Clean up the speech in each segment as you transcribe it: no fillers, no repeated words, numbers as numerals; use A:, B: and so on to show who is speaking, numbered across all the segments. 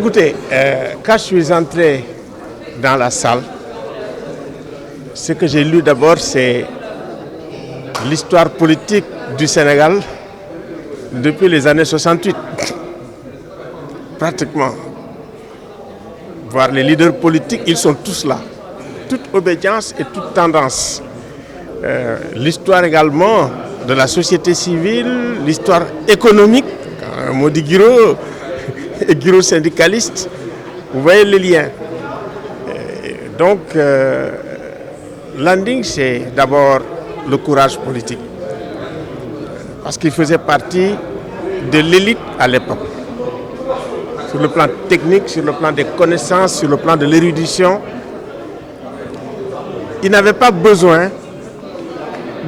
A: Écoutez, quand je suis entré dans la salle, ce que j'ai lu d'abord, c'est l'histoire politique du Sénégal depuis les années 68, pratiquement. Voir les leaders politiques, ils sont tous là. Toute obédience et toute tendance. L'histoire également de la société civile, l'histoire économique, Modi Guiro et Guiro syndicaliste, vous voyez les liens. Donc, Landing, c'est d'abord le courage politique. Parce qu'il faisait partie de l'élite à l'époque. Sur le plan technique, sur le plan des connaissances, sur le plan de l'érudition. Il n'avait pas besoin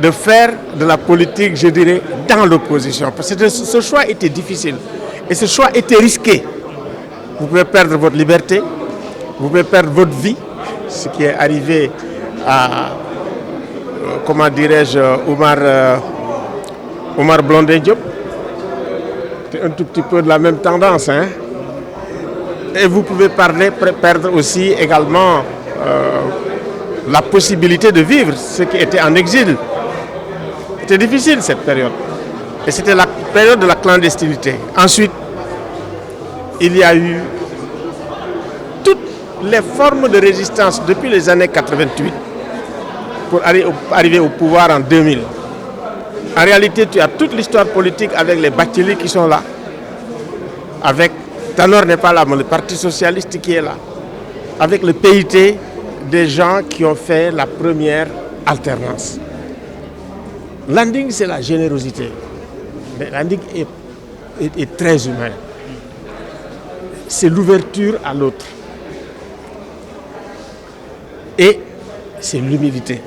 A: de faire de la politique, je dirais, dans l'opposition. Parce que ce choix était difficile. Et ce choix était risqué. Vous pouvez perdre votre liberté, vous pouvez perdre votre vie, ce qui est arrivé à, comment dirais-je, Omar Blondin Diop. C'est un tout petit peu de la même tendance. Hein? Et vous pouvez perdre aussi également la possibilité de vivre, ceux qui étaient en exil. C'était difficile cette période. Et c'était la période de la clandestinité. Ensuite, il y a eu toutes les formes de résistance depuis les années 88 pour arriver au pouvoir en 2000. En réalité, tu as toute l'histoire politique avec les Bathily qui sont là. Avec Tanor n'est pas là, mais le Parti socialiste qui est là. Avec le PIT, des gens qui ont fait la première alternance. Landing, c'est la générosité. Mais Landing est très humain. C'est l'ouverture à l'autre. Et c'est l'humilité.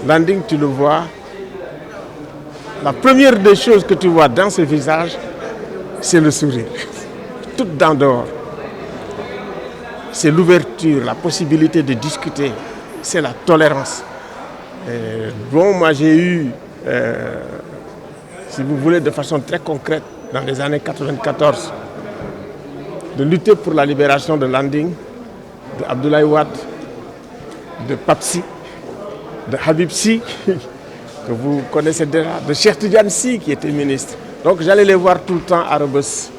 A: Landing, tu le vois, la première des choses que tu vois dans ce visage, c'est le sourire. Tout d'en dehors. C'est l'ouverture, la possibilité de discuter. C'est la tolérance. Bon, moi j'ai eu, si vous voulez, de façon très concrète, dans les années 94, de lutter pour la libération de Landing, de Abdoulaye Wade, de Papsi, de Habib Sy, que vous connaissez déjà, de Cheikh Tidiane Sy qui était ministre. Donc j'allais les voir tout le temps à Rebeuss.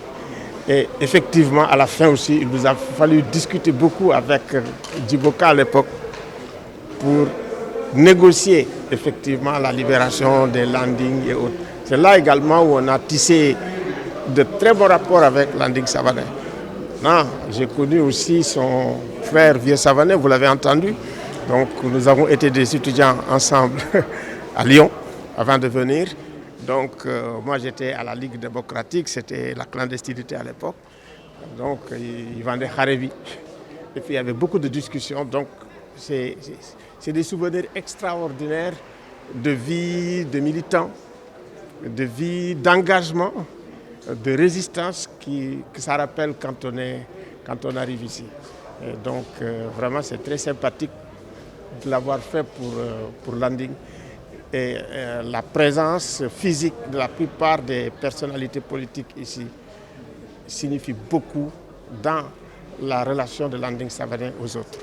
A: Et effectivement, à la fin aussi, il nous a fallu discuter beaucoup avec Djiboka à l'époque pour négocier effectivement la libération des Landing et autres. C'est là également où on a tissé de très bons rapports avec Landing Savané. J'ai connu aussi son frère Vieux Savané, vous l'avez entendu. Donc nous avons été des étudiants ensemble à Lyon avant de venir. Donc moi j'étais à la Ligue démocratique, c'était la clandestinité à l'époque. Donc ils vendaient Kharevi. Et puis il y avait beaucoup de discussions. Donc c'est des souvenirs extraordinaires de vie de militants, de vie d'engagement, de résistance que ça rappelle quand on arrive ici. Et donc vraiment c'est très sympathique de l'avoir fait pour Landing. Et la présence physique de la plupart des personnalités politiques ici signifie beaucoup dans la relation de Landing Savané aux autres.